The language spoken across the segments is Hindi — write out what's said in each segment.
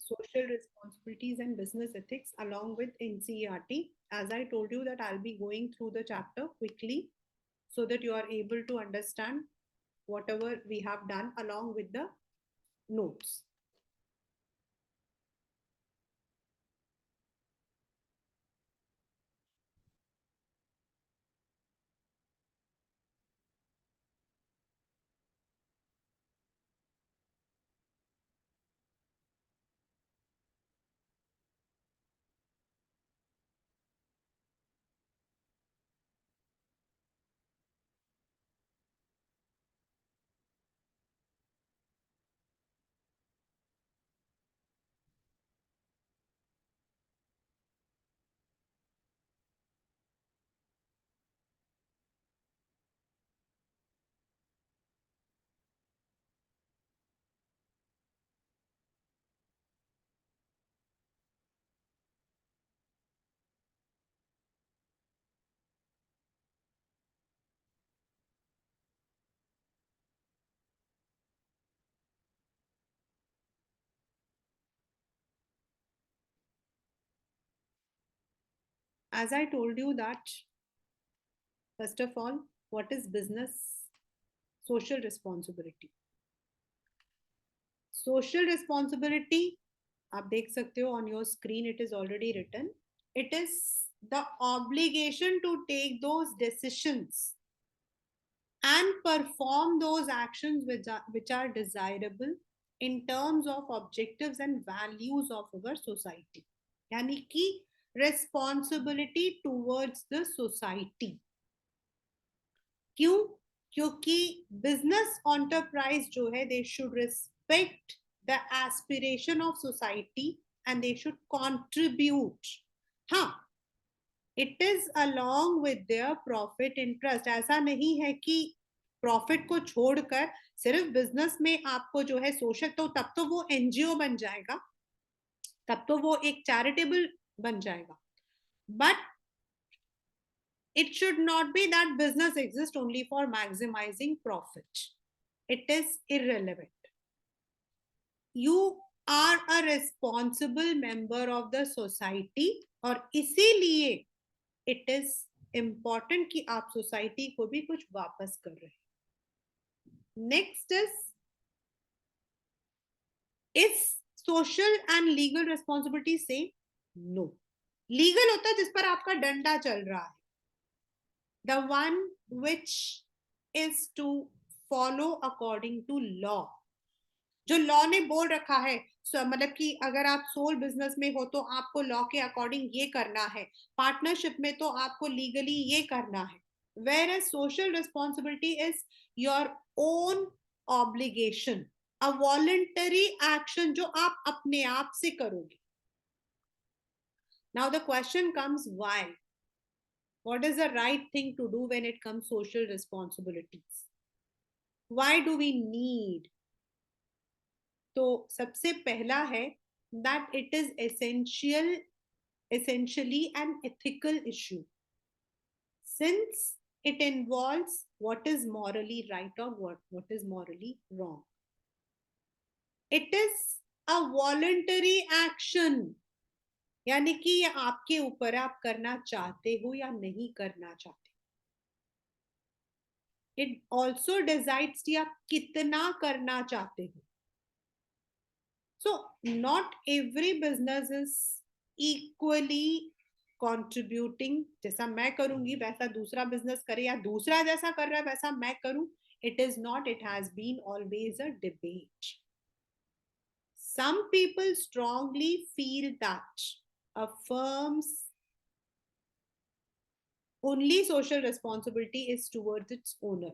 social responsibilities and business ethics along with NCERT. As I told you that I'll be going through the chapter quickly so that you are able to understand whatever we have done along with the notes. As I told you that, first of all, what is business social responsibility? Social responsibility, आप देख सकते हो on your screen, it is already written. It is the obligation to take those decisions and perform those actions which are desirable in terms of objectives and values of our society. यानी कि responsibility towards the society. क्यों? क्योंकि बिजनेस ऑन्टरप्राइज जो है they should respect the aspiration of society and they should contribute. हाँ, it is along with their profit interest. ऐसा नहीं है कि प्रॉफिट को छोड़कर सिर्फ बिजनेस में आपको जो है सोशल, तो तब तो वो एनजीओ बन जाएगा, तब तो वो एक चैरिटेबल बन जाएगा. But it should not be that business exists only for maximizing profit. It is irrelevant. You are a responsible member of the society और इसीलिए it is important कि आप सोसाइटी को भी कुछ वापस कर रहे हैं. Next is social and legal responsibility से नो. लीगल होता है जिस पर आपका डंडा चल रहा है, the one which is to follow according to law. जो लॉ ने बोल रखा है, मतलब कि अगर आप सोल बिजनेस में हो तो आपको लॉ के अकॉर्डिंग ये करना है, पार्टनरशिप में तो आपको लीगली ये करना है. Whereas social responsibility is your own obligation, a voluntary action जो आप अपने आप से करोगे. Now the question comes why. What is the right thing to do when it comes social responsibilities? Why do we need? तो सबसे पहला है that it is essentially an ethical issue, since it involves what is morally right or what is morally wrong. It is a voluntary action, यानी कि ये आपके ऊपर आप करना चाहते हो या नहीं करना चाहते. इट ऑल्सो डिसाइड्स कि आप कितना करना चाहते हो. So not every business is equally contributing. जैसा मैं करूंगी वैसा दूसरा बिजनेस करे, या दूसरा जैसा कर रहा है वैसा मैं करूं. It is not. It has been always a debate. Some people strongly feel that a firm's only social responsibility is towards its owner.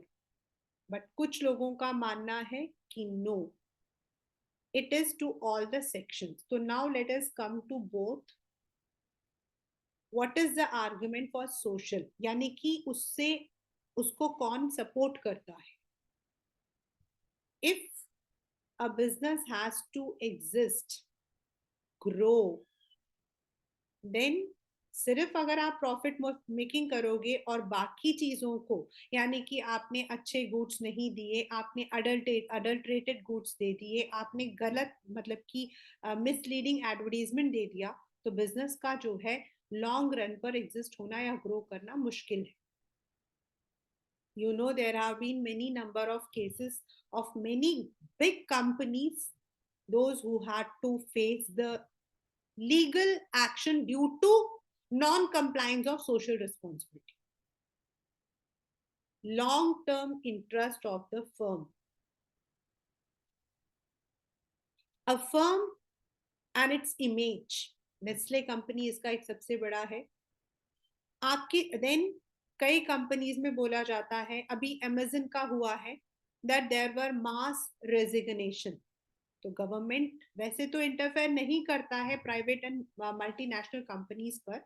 But कुछ लोगों का मानना है कि no, it is to all the sections. So now let us come to both. What is the argument for social? यानी कि उससे उसको कौन सपोर्ट करता है. If a business has to exist, grow, then सिर्फ अगर आप प्रॉफिट मेकिंग करोगे और बाकी चीजों को, यानी कि आपने अच्छे गुड्स नहीं दिए, आपने अडल्ट्रेटेड गुड्स दे दिए, आपने गलत मतलब कि मिसलीडिंग एडवर्टीजमेंट दे दिया, तो बिजनेस का जो है लॉन्ग रन पर एग्जिस्ट होना या ग्रो करना मुश्किल है. You know, there have been many number of cases of many big companies, those who had to face the legal action due to non-compliance of social responsibility. Long-term interest of the firm. A firm and its image. Nestle company इसका एक सबसे बड़ा है. आपके then कई कंपनीज में बोला जाता है, अभी अमेजन का हुआ है, that there were mass resignation. तो गवर्नमेंट वैसे तो इंटरफेयर नहीं करता है प्राइवेट एंड मल्टीनेशनल कंपनीज पर,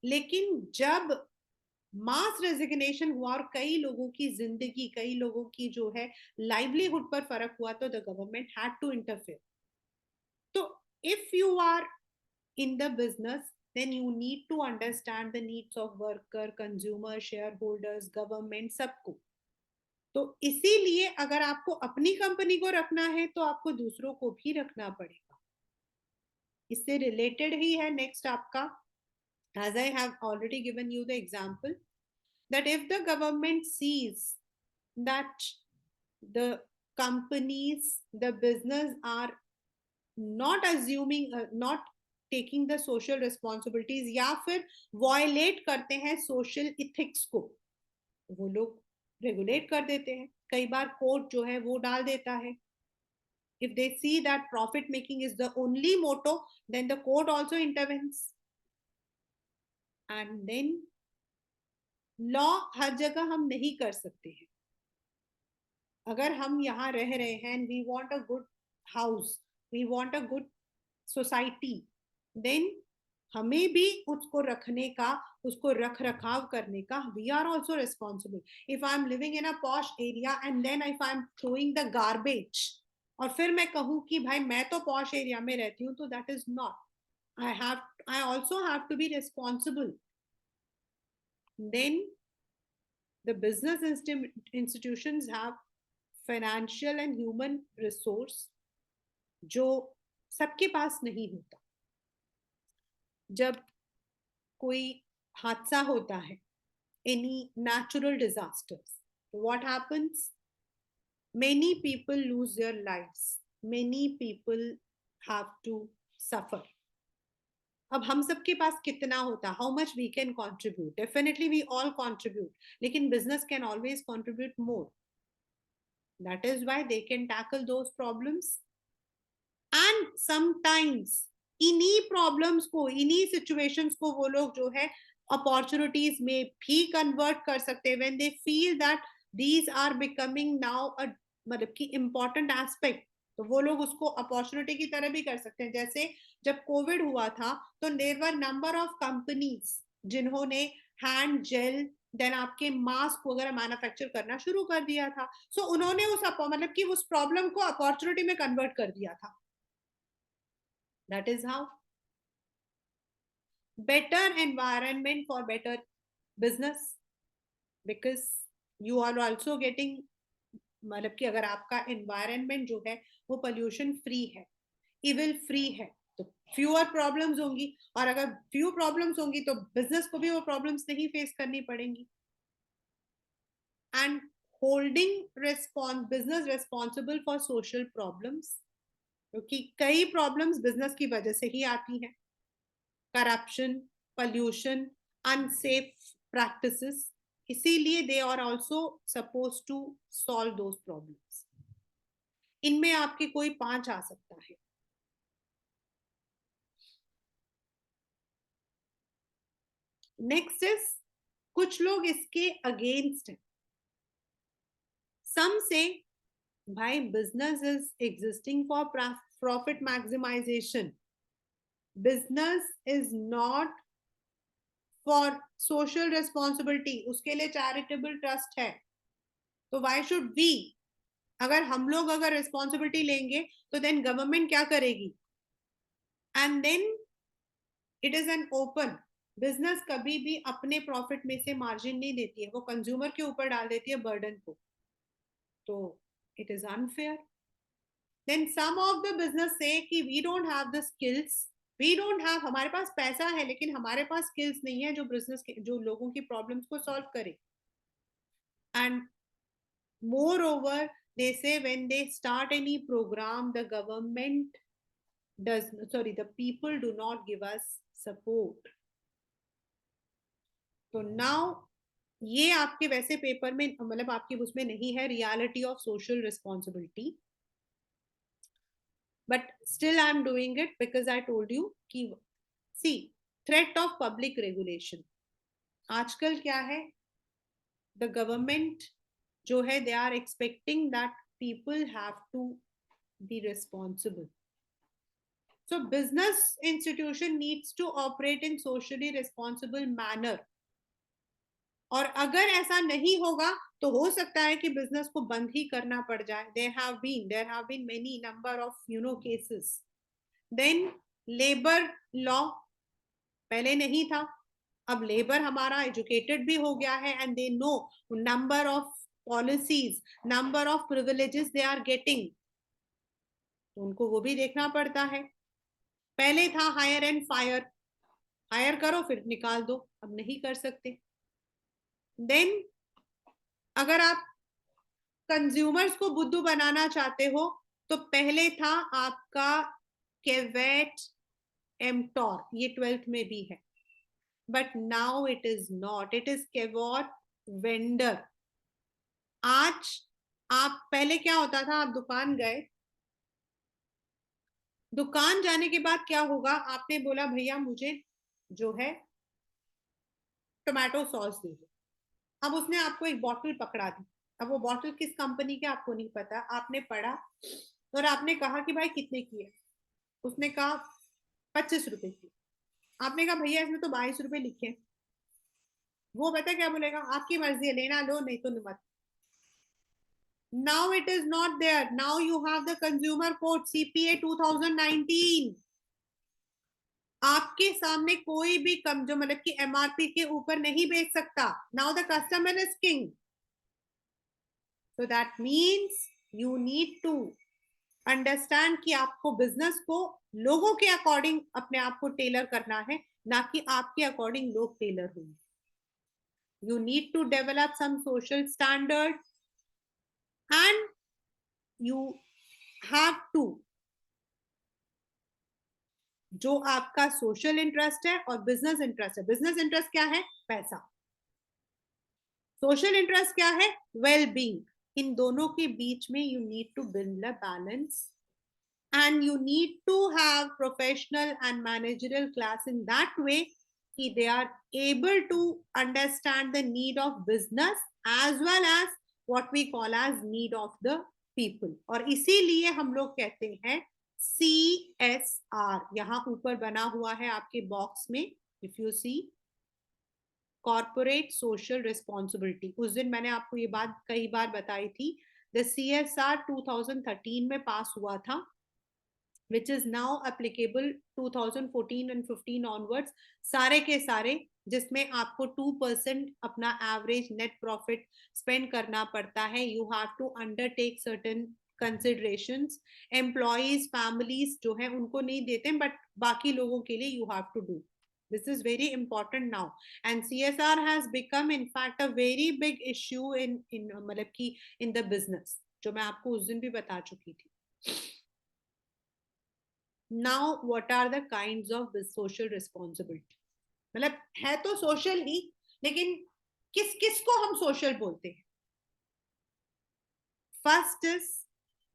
लेकिन जब मास रेजिग्नेशन हुआ और कई लोगों की जिंदगी, कई लोगों की जो है लाइवलीहुड पर फर्क हुआ, तो the government had to interfere. तो if you are in the business, then you need to understand the needs of worker, consumer, shareholders, government, सबको. तो इसीलिए अगर आपको अपनी कंपनी को रखना है तो आपको दूसरों को भी रखना पड़ेगा. इससे रिलेटेड ही है नेक्स्ट आपका, as I have already given you the example, that if the government sees that the companies, the business are not assuming, not taking the social responsibilities, या फिर violate करते हैं social ethics को, वो लोग रेगुलेट कर देते हैं. कई बार कोर्ट जो है वो डाल देता है. If they see that profit making is the only motto, then the court also intervenes. And then law हर जगह हम नहीं कर सकते हैं. अगर हम यहाँ रह रहे हैं, we want a good house, we want a good society, then हमें भी उसको रखने का, उसको रख रखाव करने का, we are also responsible. If I am living in a posh area and then if I am throwing the garbage, और फिर मैं कहूँ कि भाई मैं तो पॉश एरिया में रहती हूँ, तो that is not. I also have to be responsible. Then the business institutions have financial and human resource जो सबके पास नहीं होता. जब कोई हादसा होता है, any natural disasters, what happens? Many people lose their lives, many people have to suffer. अब हम सबके पास कितना होता, how much we can contribute? Definitely we all contribute, लेकिन business can always contribute more. That is why they can tackle those problems. And sometimes इन्हीं प्रॉब्लम्स को, इन्हीं सिचुएशंस को वो लोग जो है अपॉर्चुनिटीज में भी कन्वर्ट कर सकते हैं, when they feel that these are becoming now a मतलब कि इम्पोर्टेंट एस्पेक्ट, तो वो लोग उसको अपॉर्चुनिटी की तरह भी कर सकते हैं. जैसे जब कोविड हुआ था, तो there were number of companies जिन्होंने हैंड जेल, देन आपके मास्क वगैरह मैन्युफैक्चर करना शुरू कर दिया था. सो उन्होंने उस मतलब कि उस प्रॉब्लम को अपॉर्चुनिटी में कन्वर्ट कर दिया था. That is how. Better environment for better business, because you are also getting, मतलब कि अगर आपका environment जो है वो pollution free है, evil free है, तो fewer problems होंगी, और अगर few problems होंगी तो business को भी वो problems नहीं face करनी पड़ेंगी. And holding business responsible for social problems, क्योंकि कई प्रॉब्लम्स बिजनेस की वजह से ही आती हैं. करप्शन, पोल्यूशन, अनसेफ प्रैक्टिसेस, इसीलिए they are also suppose to solve those problems. इनमें आपके कोई 5 आ सकता है. नेक्स्ट इज, कुछ लोग इसके अगेंस्ट हैं. सम से भाई business is existing for profit maximization, business is not for social responsibility, उसके लिए चैरिटेबल ट्रस्ट है. तो व्हाई शुड वी, अगर हम लोग अगर रिस्पॉन्सिबिलिटी लेंगे तो देन गवर्नमेंट क्या करेगी? And then it is an open, business कभी भी अपने प्रॉफिट में से मार्जिन नहीं देती है, वो कंज्यूमर के ऊपर डाल देती है बर्डन को, तो it is unfair. Then some of the business say कि we don't have the skills, we don't have, हमारे पास पैसा है लेकिन हमारे पास स्किल्स नहीं है जो बिजनेस के, जो लोगों की प्रॉब्लम्स को सॉल्व करे. And moreover, they say when they start any program, the government does, sorry, the people do not give us support. तो नाउ ये आपके वैसे पेपर में, मतलब आपकी उसमें नहीं है reality of social responsibility, but still I am doing it because I told you कि see, threat of public regulation. आजकल क्या है, द गवर्नमेंट जो है they are expecting that people have to be responsible. So business institution needs to operate in socially responsible manner. और अगर ऐसा नहीं होगा तो हो सकता है कि बिजनेस को बंद ही करना पड़ जाए. there have been many number of cases. Then labour law पहले नहीं था, अब लेबर हमारा एजुकेटेड भी हो गया है and they know number of policies, number of privileges they are getting, तो उनको वो भी देखना पड़ता है. पहले था हायर एंड फायर, हायर करो फिर निकाल दो, अब नहीं कर सकते. देन अगर आप कंज्यूमर्स को बुद्धू बनाना चाहते हो तो पहले था आपका केवेट एमटॉर, ये 12th में भी है, but now it is not, it is caveat vendor. आज आप, पहले क्या होता था, आप दुकान गए, दुकान जाने के बाद क्या होगा, आपने बोला भैया मुझे जो है टोमेटो सॉस दे दो. अब उसने आपको एक बॉटल पकड़ा दी, अब वो बॉटल किस कंपनी के आपको नहीं पता, आपने पढ़ा और आपने कहा कि भाई कितने की है, उसने कहा 25 रुपए की. आपने कहा भैया इसमें तो 22 रुपए लिखे. वो पता क्या बोलेगा, आपकी मर्जी है, लेना लो नहीं तो मत. Now it is not there. Now you have the consumer code CPA 2019. आपके सामने कोई भी कम जो मतलब कि एमआरपी के ऊपर नहीं बेच सकता. Now the customer is king. So that means you need to understand कि आपको बिजनेस को लोगों के अकॉर्डिंग अपने आप को टेलर करना है, ना कि आपके अकॉर्डिंग लोग टेलर होंगे. You need to develop some social standard and you have to, जो आपका सोशल इंटरेस्ट है और बिजनेस इंटरेस्ट है. बिजनेस इंटरेस्ट क्या है, पैसा. सोशल इंटरेस्ट क्या है, वेल बीइंग. इन दोनों के बीच में you need to build a balance. And you need to have professional and managerial class in that way कि they are able to understand the need of business as well as what we call as need of the people. और इसीलिए हम लोग कहते हैं CSR, यहाँ ऊपर बना हुआ है आपके बॉक्स में, if you see corporate social responsibility. उस दिन मैंने आपको ये बात कई बार बताई थी. द CSR 2013 में पास हुआ था, which is now applicable 2014 and 15 onwards. सारे के सारे, जिसमें आपको 2% अपना एवरेज नेट प्रॉफिट स्पेंड करना पड़ता है. You have to undertake certain considerations. Employees families जो है उनको नहीं देते, बट बाकी लोगों के लिए you have to do. This is very important now, and CSR has become in fact a very big issue in मतलब कि in the business, जो मैं आपको उस दिन भी बता चुकी थी. Now what are the kinds of social responsibility? मतलब है तो सोशल ही, लेकिन किस किस को हम सोशल बोलते हैं. First is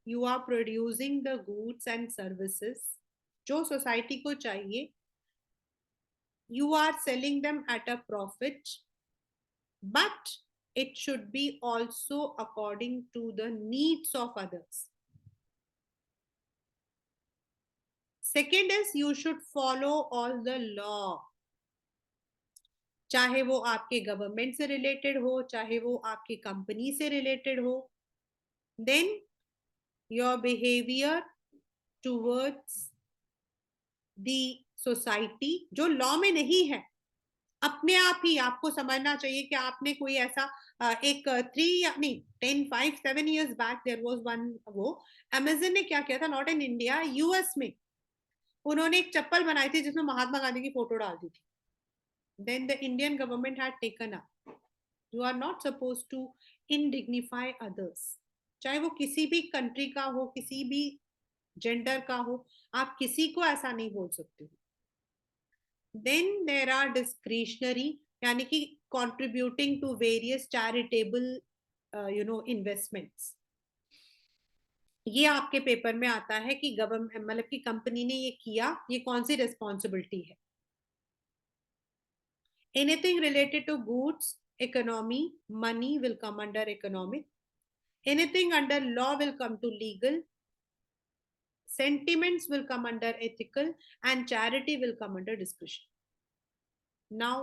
you are producing the goods and services जो सोसाइटी को चाहिए. You are selling them at a profit, but it should be also according to the needs of others. Second is you should follow all the law, चाहे वो आपके गवर्नमेंट से रिलेटेड हो, चाहे वो आपकी कंपनी से रिलेटेड हो. Then your behaviour towards the society जो लॉ में नहीं है, अपने आप ही आपको समझना चाहिए कि आपने कोई ऐसा एक 10, 5, 7 years back there was one, वो अमेजन ने क्या किया था, नॉट इन इंडिया, यूएस में उन्होंने एक चप्पल बनाई थी जिसमें महात्मा गांधी की फोटो डाल दी थी. Then the Indian government had taken up, you are not suppose to indignify others, चाहे वो किसी भी कंट्री का हो, किसी भी जेंडर का हो, आप किसी को ऐसा नहीं बोल सकते. देन देर आर डिस्क्रिशनरी, यानी कि contributing to various charitable investments. ये आपके पेपर में आता है कि गवर्नमेंट मतलब कि कंपनी ने ये किया, ये कौन सी रिस्पॉन्सिबिलिटी है. Anything related to goods economy, money will come under economic. Anything under law will come to legal. Sentiments will come under ethical, and charity will come under discretion. Now,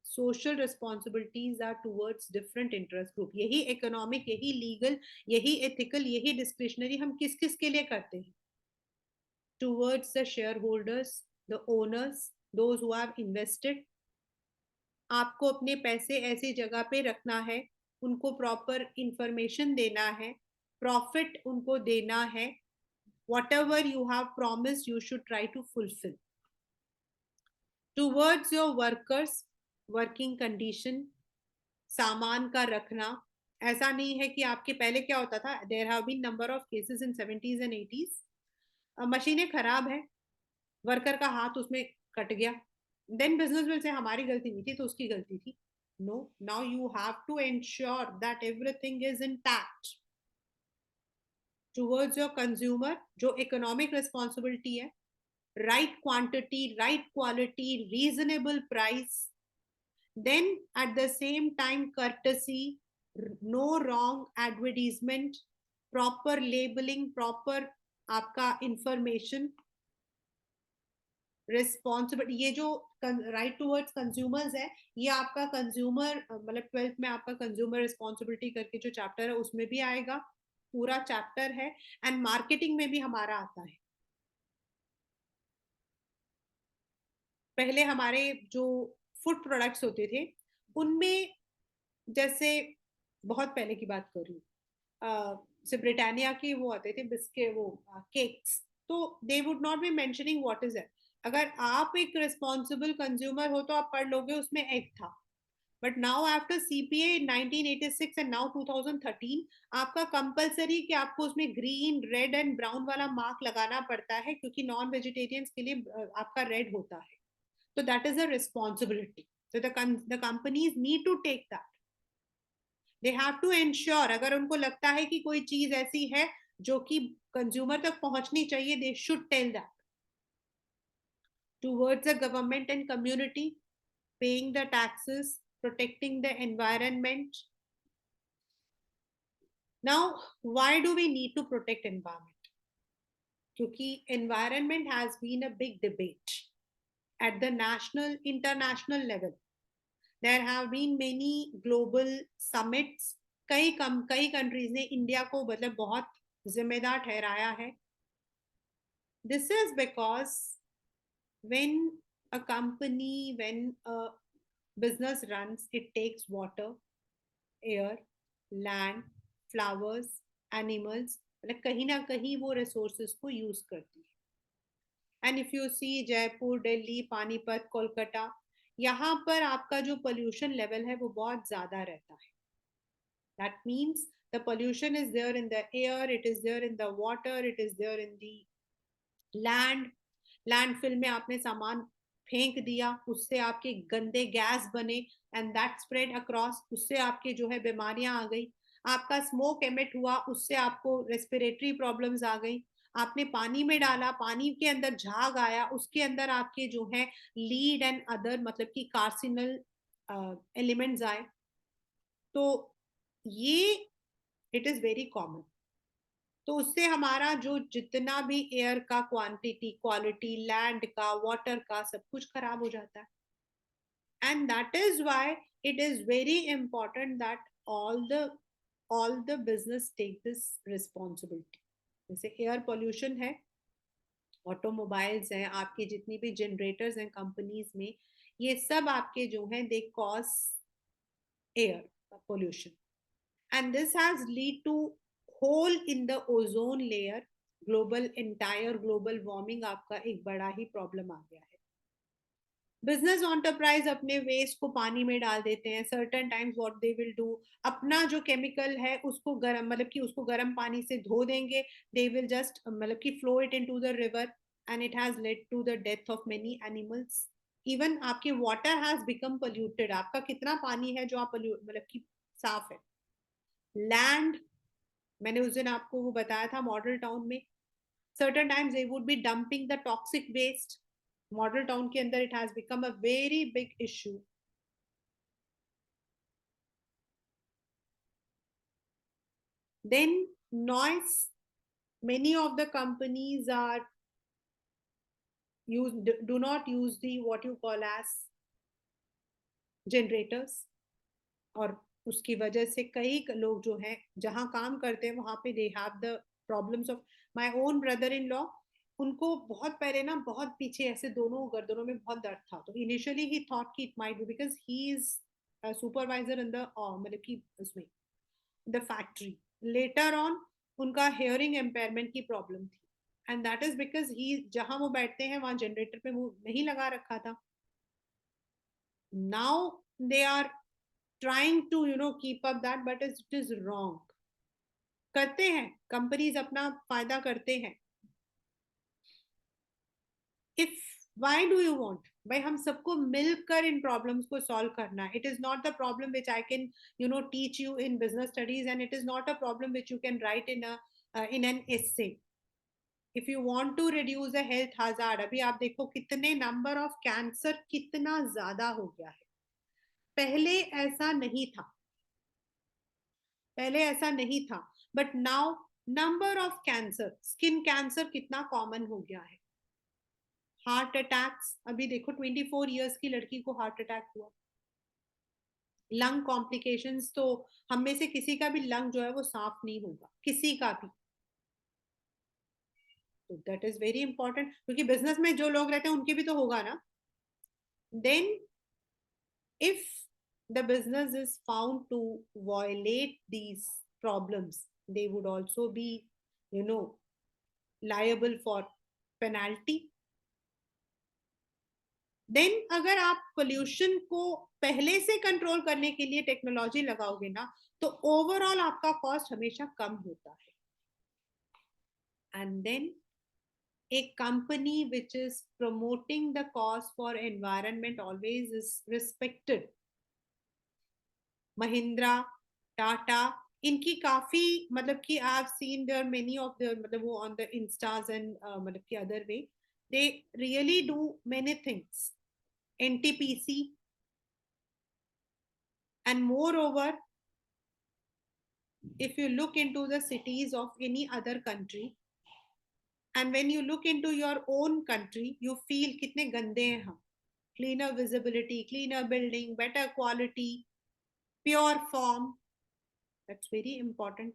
social responsibilities are towards different interest group. यही economic, यही legal, यही ethical, यही discretionary हम किस किस के लिए करते हैं? Towards the shareholders, the owners, those who have invested. आपको अपने पैसे ऐसी जगह पे रखना है, उनको प्रॉपर इंफॉर्मेशन देना है, प्रॉफिट उनको देना है. Whatever you have promised, you should try to fulfill. Towards your workers, working condition, सामान का रखना. ऐसा नहीं है कि आपके पहले क्या होता था, there have been number of cases in 70s and 80s, मशीनें खराब है, वर्कर का हाथ उसमें कट गया, देन बिजनेस विल से हमारी गलती नहीं थी तो उसकी गलती थी. No, now you have to ensure that everything is intact. Towards your consumer, जो इकोनॉमिक रिस्पॉन्सिबिलिटी है, right quantity, right quality, reasonable price. Then at the same time, courtesy, no wrong advertisement, proper labeling, proper आपका information, responsibility. ये जो right towards consumers है, ये आपका consumer मतलब 12th में आपका consumer responsibility करके जो chapter है उसमें भी आएगा, पूरा chapter है. and marketing में भी हमारा आता है. पहले हमारे जो फूड प्रोडक्ट्स होते थे उनमें, जैसे बहुत पहले की बात कर रही हूँ, जैसे ब्रिटानिया के वो आते थे बिस्किट, वो केक्स, तो they would not be mentioning what is it. अगर आप एक रिस्पॉन्सिबल कंज्यूमर हो तो आप पढ़ लोगे उसमें एग था. But now after CPA 1986 and now 2013, आपका कंपलसरी कि आपको उसमें ग्रीन, रेड एंड ब्राउन वाला मार्क लगाना पड़ता है, क्योंकि नॉन वेजिटेरियंस के लिए आपका रेड होता है. So that is a responsibility. So the companies need to take that. They have to ensure, अगर उनको लगता है कि कोई चीज ऐसी है जो कि कंज्यूमर तक पहुंचनी चाहिए, they should tell that. Towards the government and community, paying the taxes, protecting the environment. Now, why do we need to protect environment? क्योंकि environment has been a big debate at the national, international level. There have been many global summits. कई कंट्रीज ने इंडिया को मतलब बहुत जिम्मेदार ठहराया है. This is because when a company, when a business runs, it takes water, air, land, flowers, animals, मतलब कहीं ना कहीं वो रिसोर्सेज को यूज करती है. And if you see Jaipur, Delhi, Panipat, Kolkata, यहाँ पर आपका जो पोल्यूशन लेवल है वो बहुत ज्यादा रहता है. That means the pollution is there in the air, it is there in the water, it is there in the land. Landfill में आपने सामान फेंक दिया, उससे आपके गंदे गैस बने, एंड दैट स्प्रेड अक्रॉस, उससे आपके जो है बीमारियां आ गई. आपका स्मोक एमिट हुआ, उससे आपको रेस्पिरेटरी प्रॉब्लम्स आ गई. आपने पानी में डाला, पानी के अंदर झाग आया, उसके अंदर आपके जो है लीड एंड अदर मतलब कि कार्सिनल एलिमेंट्स आए. तो ये इट इज वेरी कॉमन. तो उससे हमारा जो जितना भी एयर का क्वांटिटी, क्वालिटी, लैंड का, वाटर का, सब कुछ खराब हो जाता है. And that is why it is very important that all the business take this responsibility. जैसे एयर पोल्यूशन है, ऑटोमोबाइल्स हैं, आपकी जितनी भी जनरेटर्स हैं कंपनीज में, ये सब आपके जो है they cause air pollution, and this has lead to hole in the ozone layer, global entire global warming आपका एक बड़ा ही प्रॉब्लम आ गया है। बिजनेस ऑन्टरप्राइज अपने वेस्ट को पानी में डाल देते हैं। Certain times what they will do, अपना जो केमिकल है उसको गर्म मतलब कि उसको गर्म पानी से धो देंगे, दे विल जस्ट मतलब कि flow it into the river and it has led to the death of many animals. Even आपके वाटर हैज बिकम पोल्यूटेड, आपका कितना पानी है जो आप मतलब कि साफ है। लैंड, मैंने उस दिन आपको वो बताया था मॉडल टाउन में, certain times they would be dumping the toxic waste, model town के अंदर it has become a very big issue। Then noise, many of the companies are use do not use the what you call as generators, और उसकी वजह से कई लोग जो हैं जहां काम करते हैं वहां पे they have the problems of. My own brother in law, उनको बहुत पहले ना बहुत पीछे ऐसे दोनों गर्दनों में बहुत दर्द था, तो इनिशियली ही थॉट कि it might be because he is supervisor in the मतलब कि उसमें द फैक्ट्री। लेटर ऑन उनका हेयरिंग एम्पेयरमेंट की प्रॉब्लम थी, and that is because he जहां वो बैठते हैं वहां जनरेटर पे वो नहीं लगा रखा था। Now they are trying to keep up that, but it is wrong। करते हैं कंपनीज अपना फायदा करते हैं। If why do you want, भाई हम सबको मिलकर इन प्रॉब्लम्स को सॉल्व करना है। It is not the problem which I can teach you in business studies, and it is not a problem which you can write in an essay. If you want to reduce the health hazard, अभी आप देखो कितने नंबर ऑफ कैंसर कितना ज्यादा हो गया है। पहले ऐसा नहीं था, पहले ऐसा नहीं था, but now number of cancer, skin cancer कितना कॉमन हो गया है। हार्ट अटैक्स, अभी देखो 24 इयर्स की लड़की को हार्ट अटैक हुआ। लंग कॉम्प्लिकेशंस, तो हम में से किसी का भी लंग जो है वो साफ नहीं होगा, किसी का भी। तो दैट इज वेरी इंपॉर्टेंट, क्योंकि बिजनेस में जो लोग रहते हैं उनके भी तो होगा ना। Then if the business is found to violate these problems, they would also be you know liable for penalty। Then अगर आप पोल्यूशन को पहले से कंट्रोल करने के लिए टेक्नोलॉजी लगाओगे ना, तो ओवरऑल आपका कॉस्ट हमेशा कम होता है। And then a company which is promoting the cause for environment always is respected। Mahindra, Tata, इनकी काफी मतलब कि I have seen there many of their मतलब वो ऑन द इंस्टास एंड मतलब कि other way they really do many things. NTPC, and moreover if you look into the cities of any other country and when you look into your own country you feel कितने गंदे हैं हम। cleaner visibility, cleaner building, better quality, pure form, that's very important।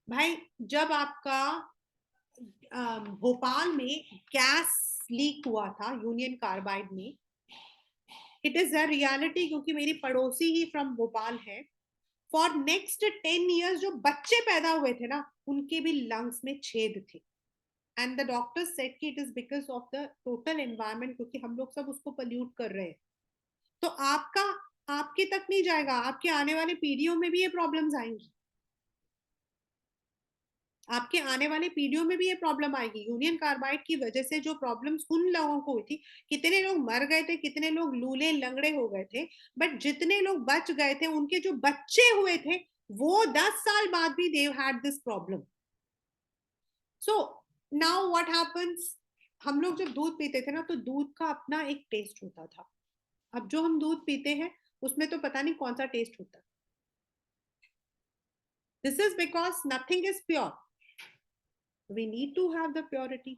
भाई जब आपका भोपाल में गैस लीक हुआ था यूनियन कार्बाइड में, इट इज अ रियलिटी, क्योंकि मेरी पड़ोसी ही फ्रॉम भोपाल है। फॉर नेक्स्ट 10 years जो बच्चे पैदा हुए थे ना उनके भी लंग्स में छेद थे, एंड द डॉक्टर सेड कि it is because of the total environment, क्योंकि हम लोग सब उसको पोल्यूट कर रहे हैं। तो आपका आपके तक नहीं जाएगा, आपके आने वाले पीढ़ियों में भी ये प्रॉब्लम्स आएंगी, आपके आने वाले पीढ़ियों में भी ये प्रॉब्लम आएगी। यूनियन कार्बाइड की वजह से जो प्रॉब्लम्स उन लोगों को हुई थी, कितने लोग मर गए थे, कितने लोग लूले लंगड़े हो गए थे, बट जितने लोग बच गए थे उनके जो बच्चे हुए थे वो 10 साल बाद भी they had this problem. So now what happens, हम लोग जब दूध पीते थे ना तो दूध का अपना एक टेस्ट होता था। अब जो हम दूध पीते हैं उसमें तो पता नहीं कौन सा टेस्ट होता है। This is because nothing is pure, we need to have the purity।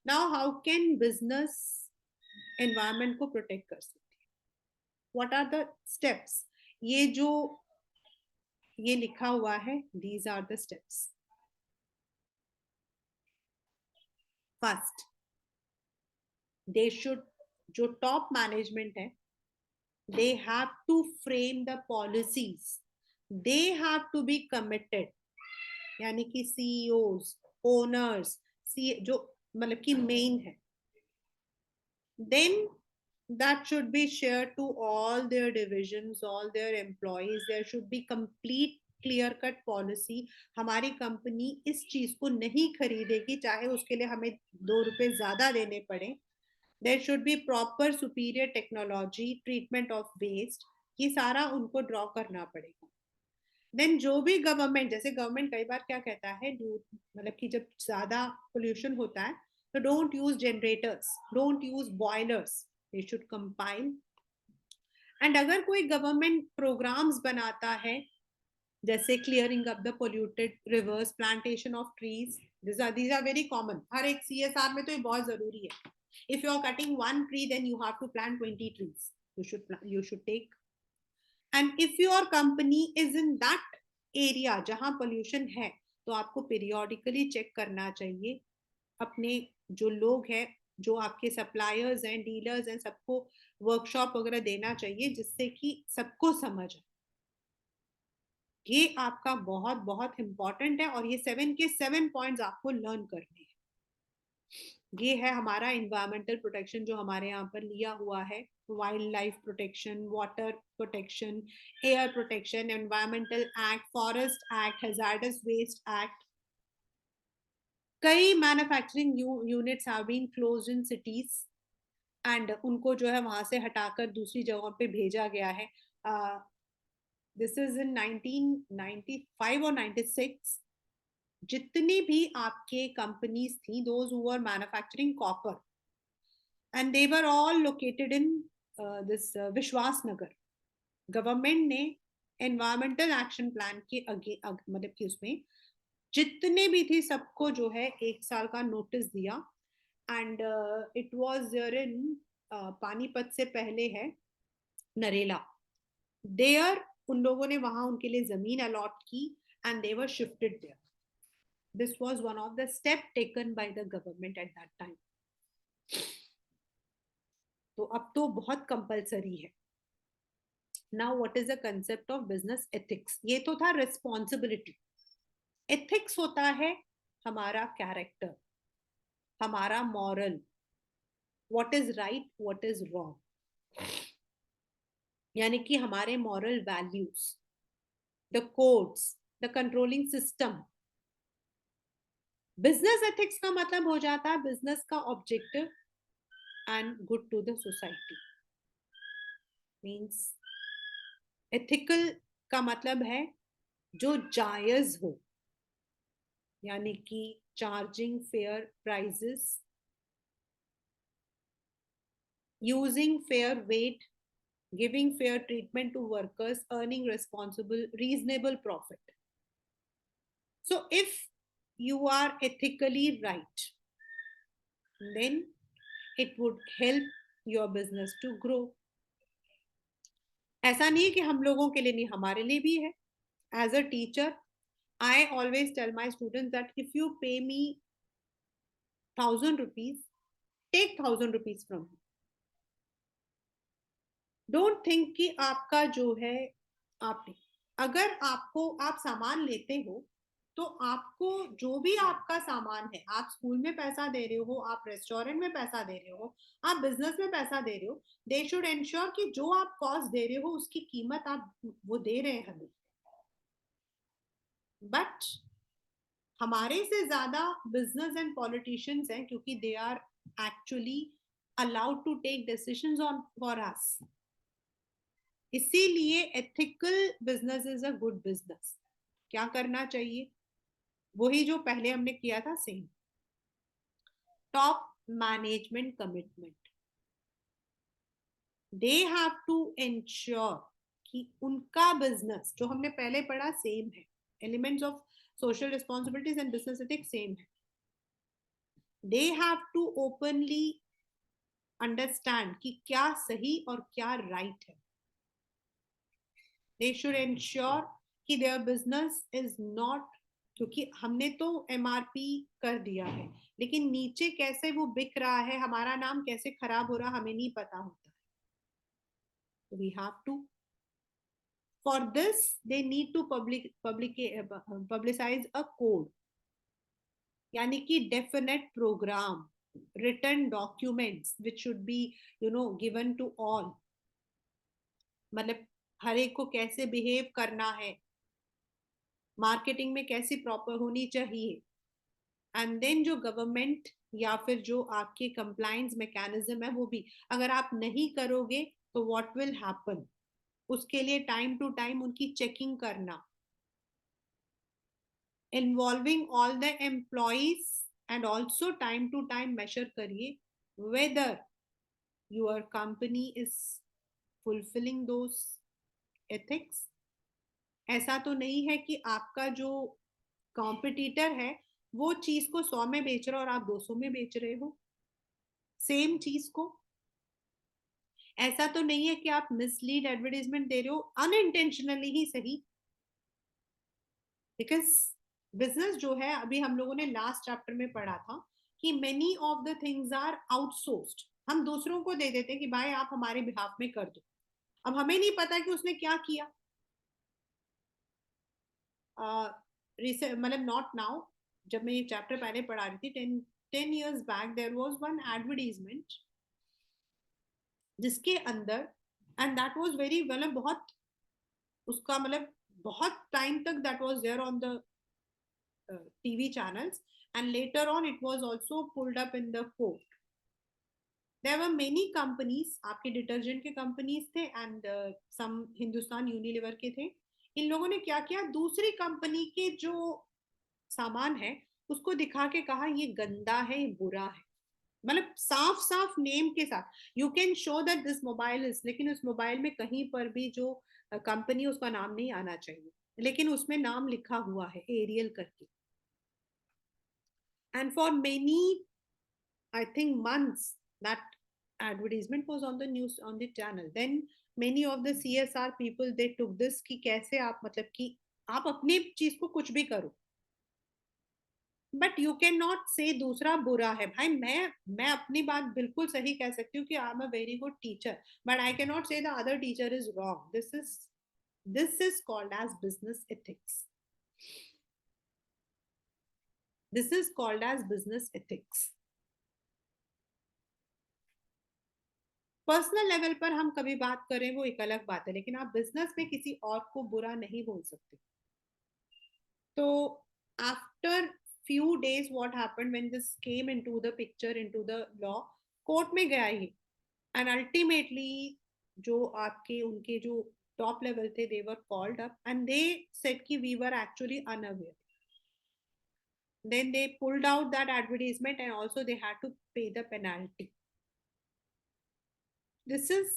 now how can business environment को protect कर सकती है, what are the steps, ये जो ये लिखा हुआ है these are the steps। first, they should जो टॉप मैनेजमेंट है, they have to frame the policies, they have to be committed, यानी कि CEOs, owners, जो मतलब कि मेन है, then that should be shared to all their divisions, all their employees. There should be complete clear cut policy. हमारी कंपनी इस चीज को नहीं खरीदेगी चाहे उसके लिए हमें 2 रुपए ज्यादा देने पड़े. There should be proper superior technology, treatment of waste. ये सारा उनको ड्रॉ करना पड़ेगा. देन जो भी गवर्नमेंट, जैसे गवर्नमेंट कई बार क्या कहता है, मतलब कि जब ज्यादा पोल्यूशन होता है तो don't use generators, don't use boilers, they should compile. And अगर कोई गवर्नमेंट प्रोग्राम्स बनाता है जैसे clearing up the polluted reverse, plantation of trees, these are very common. हर एक CSR में तो ये बहुत जरूरी है. If you are cutting 1 tree, then you have to plant 20 trees. You should take. And if your company is in that area जहां pollution है, तो आपको periodically check करना चाहिए. अपने जो लोग हैं, जो आपके सप्लायर्स हैं, डीलर्स हैं, सबको वर्कशॉप वगैरह देना चाहिए जिससे कि सबको समझ आए. ये आपका बहुत बहुत इंपॉर्टेंट है और ये 7 के 7 पॉइंट्स आपको लर्न करने हैं. ये है हमारा एनवायरमेंटल प्रोटेक्शन जो हमारे यहाँ पर लिया हुआ है. Wild life protection, water protection, air protection, environmental act, forest act, hazardous waste act. कई manufacturing units have been closed in cities and उनको जो है वहां से हटाकर दूसरी जगहों पे भेजा गया है. दिस इज इन 1995 और 96. जितनी भी आपके कंपनीज थी, those who were manufacturing copper, and they were all located in this विश्वास नगर. गवर्नमेंट ने एनवायरमेंटल एक्शन प्लान के मतलब कि उसमें जितने भी थे सबको जो है 1 साल का नोटिस दिया. And it was there in Panipat से पहले है नरेला. देयर उन लोगों ने वहां उनके लिए जमीन अलॉट की and they were shifted there. This was one of the steps taken by the government at that time. तो अब तो बहुत कंपलसरी है. Now what is the concept of business ethics? ये तो था responsibility. Ethics होता है हमारा कैरेक्टर, हमारा moral, what is right, what is wrong, यानी कि हमारे moral values, the codes, the controlling system. Business ethics का मतलब हो जाता है बिजनेस का objective and good to the society. Means ethical का मतलब है जो जायज हो, यानी कि charging fair prices, using fair weight, giving fair treatment to workers, earning responsible reasonable profit. So if you are ethically right, then it would help your business to grow. ऐसा नहीं है कि हम लोगों के लिए नहीं, हमारे लिए भी है. As a teacher, I always tell my students that if you pay me 1,000 rupees, take 1,000 rupees from me. Don't think कि आपका जो है आपने, अगर आपको आप सामान लेते हो तो आपको जो भी आपका सामान है, आप स्कूल में पैसा दे रहे हो, आप रेस्टोरेंट में पैसा दे रहे हो, आप बिजनेस में पैसा दे रहे हो, दे शुड एंश्योर कि जो आप कॉस्ट दे रहे हो उसकी कीमत आप वो दे रहे हैं हमें. बट हमारे से ज्यादा बिजनेस एंड पॉलिटिशियंस हैं क्योंकि they are actually allowed to take decisions on for us. इसीलिए ethical business is a good business. क्या करना चाहिए? वही जो पहले हमने किया था, same. Top management commitment, they have to ensure कि उनका बिजनेस जो हमने पहले पढ़ा सेम है. Elements of social responsibilities and business ethics same है. They have to openly understand कि क्या सही और क्या राइट है. They should ensure कि their business is not क्योंकि हमने तो एमआरपी कर दिया है, लेकिन नीचे कैसे वो बिक रहा है, हमारा नाम कैसे खराब हो रहा हमें नहीं पता होता है. We have to, for this they need to publicise a code, यानी कि definite programme, written documents which should be given to all. मतलब हर एक को कैसे बिहेव करना है, मार्केटिंग में कैसी प्रॉपर होनी चाहिए, एंड देन जो गवर्नमेंट या फिर जो आपके कंप्लायंस मैकेनिज्म है वो भी, अगर आप नहीं करोगे तो व्हाट विल हैपन, उसके लिए टाइम टू टाइम उनकी चेकिंग करना, involving all the employees, and also time to time measure करिए whether your company is fulfilling those ethics. ऐसा तो नहीं है कि आपका जो कॉम्पिटिटर है वो चीज को 100 में बेच रहा और आप 200 में बेच रहे हो सेम चीज को. ऐसा तो नहीं है कि आप मिसलीड एडवर्टाइजमेंट दे रहे हो अनइंटेंशनली ही सही. बिकॉज बिजनेस जो है, अभी हम लोगों ने लास्ट चैप्टर में पढ़ा था कि many of the things are outsourced. हम दूसरों को दे देते हैं कि भाई आप हमारे बिहाफ में कर दो. अब हमें नहीं पता कि उसने क्या किया. मतलब नॉट नाउ, जब मैं ये चैप्टर पहले पढ़ा रही थी 10 years back, there was one advertisement जिसके अंदर, एंड दैट वाज वेरी मतलब बहुत उसका मतलब बहुत टाइम तक that was there on the TV channels, and later on it was also pulled up in the court. There were many companies, आपके डिटर्जेंट के कंपनीज थे एंड सम हिंदुस्तान यूनिलीवर के थे. इन लोगों ने क्या किया, दूसरी कंपनी के जो सामान है उसको दिखा के कहा ये गंदा है, ये बुरा है. मतलब साफ साफ नेम के साथ you can show that this mobile is, लेकिन उस मोबाइल में कहीं पर भी जो कंपनी उसका नाम नहीं आना चाहिए, लेकिन उसमें नाम लिखा हुआ है एरियल करके. And for many, I think months, that advertisement was on the news on the channel. Then many of the CSR people they took this कि कैसे आप मतलब कि आप अपनी चीज को कुछ भी करो, बट यू कैन नॉट से दूसरा बुरा है. भाई मैं अपनी बात बिल्कुल सही कह सकती हूँ कि I am a very good teacher, but I can not say the other teacher is wrong. This is called as business ethics. This is called as business ethics. Personal level पर हम कभी बात करें वो एक अलग बात है, लेकिन आप बिजनेस में किसी और को बुरा नहीं बोल सकते. तो after few days what happened when this came into the picture, into the law, court में गया ये, एंड अल्टीमेटली जो आपके उनके जो टॉप लेवल थे they were called up and they said कि we were actually unaware. then they pulled out that advertisement and also they had to pay the penalty. This is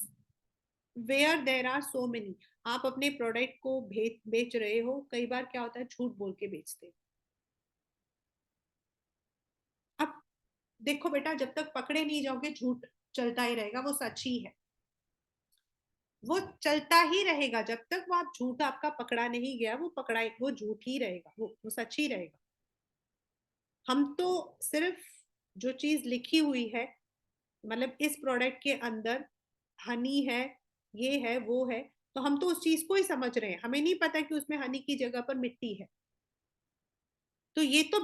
where there are so many. आप अपने प्रोडक्ट को बेच रहे हो, कई बार क्या होता है झूठ बोल के बेचते हैं. अब देखो बेटा, जब तक पकड़े नहीं जाओगे झूठ चलता ही रहेगा, वो सच ही है, वो चलता ही रहेगा. जब तक वो आप झूठ आपका पकड़ा नहीं गया वो पकड़ा, वो झूठ ही रहेगा, वो सच ही रहेगा. हम तो सिर्फ जो चीज लिखी हुई है, मतलब इस प्रोडक्ट के अंदर हनी है, ये है वो है, तो हम तो उस चीज को ही समझ रहे हैं, हमें नहीं पता कि उसमें हनी की जगह पर मिट्टी है. तो ये तो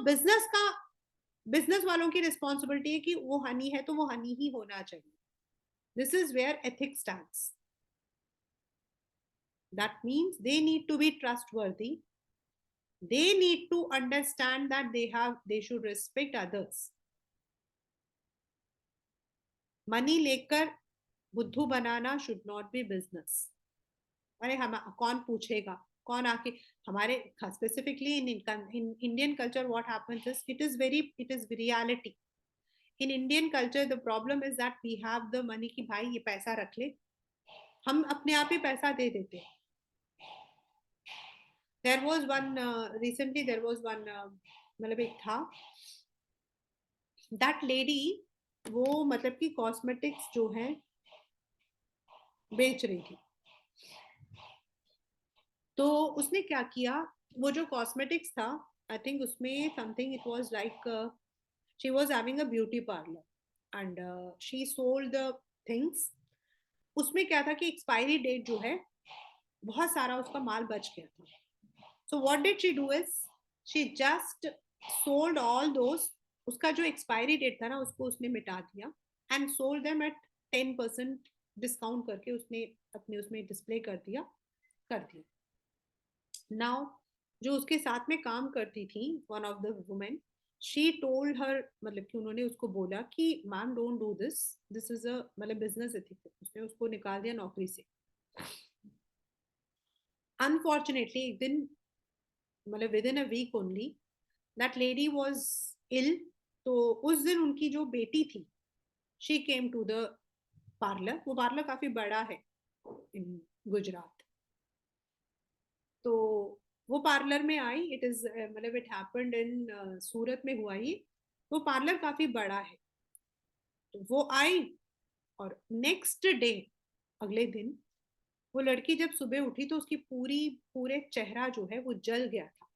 बिजनेस वालों की रिस्पॉन्सिबिलिटी है कि वो हनी है तो वो हनी ही होना चाहिए. This is where ethics stands. That means they need to be trustworthy. They need to understand that they should respect others. Money लेकर बुद्धू बनाना शुड नॉट बी बिजनेस. अरे हम कौन पूछेगा, कौन आके हमारे specifically in Indian culture what happens is it is reality. In Indian culture the problem is that we have the money कि भाई ये पैसा रख ले, हम अपने आप ही पैसा दे देते हैं. There was one recently, there was one मतलब एक था दैट लेडी, वो मतलब कि कॉस्मेटिक्स जो है बेच रही थी. तो उसने क्या किया, वो जो कॉस्मेटिक्स था I think उसमें something it was like she was having a beauty parlor and she sold the things. उसमें क्या था कि एक्सपायरी डेट जो है बहुत सारा उसका माल बच गया था. So what did she do is she just sold all those. उसका जो एक्सपायरी डेट था ना उसको उसने मिटा दिया and sold them at 10% discount करके उसने अपने उसमें डिस्प्ले कर दिया. नाउ जो उसके साथ में काम करती थी one of the women she told her मतलब कि उन्होंने उसको बोला कि ma'am don't do this this is a मतलब बिजनेस एथिक्स. उसने उसको निकाल दिया नौकरी से. अनफॉर्चुनेटली एक दिन मतलब within a week only that lady was ill. तो उस दिन उनकी जो बेटी थी she came to the parlour. वो पार्लर काफी बड़ा है इन गुजरात. तो वो पार्लर में आई. इट इज मतलब इट हैपेंड इन सूरत में हुआ ही. वो पार्लर काफी बड़ा है. तो वो आई और नेक्स्ट डे अगले दिन वो लड़की जब सुबह उठी तो उसकी पूरे चेहरा जो है वो जल गया था.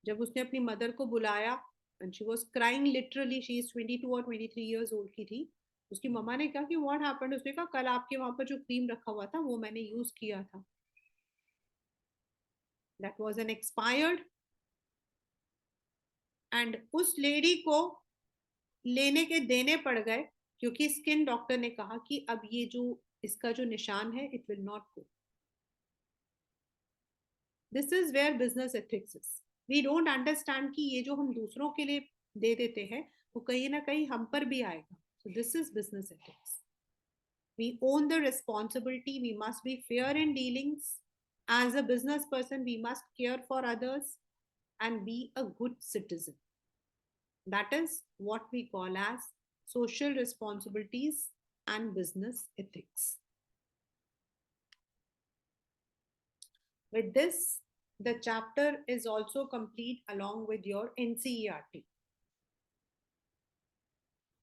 जब उसने अपनी मदर को बुलाया and she was crying literally. She is 22 और 23 इयर्स ओल्ड की थी. उसकी मम्मा ने कहा कि व्हाट हैपेंड. उसने कहा कल आपके वहां पर जो क्रीम रखा हुआ था वो मैंने यूज किया था. That was an expired. And उस लेडी को लेने के देने पड़ गए क्योंकि स्किन डॉक्टर ने कहा कि अब ये जो इसका जो निशान है it will not go. This is where business ethics is. We don't understand कि ये जो हम दूसरों के लिए दे देते हैं वो कहीं ना कहीं हम पर भी आएगा. So this is business ethics. We own the responsibility. We must be fair in dealings. As a business person, we must care for others and be a good citizen. That is what we call as social responsibilities and business ethics. With this, the chapter is also complete along with your NCERT.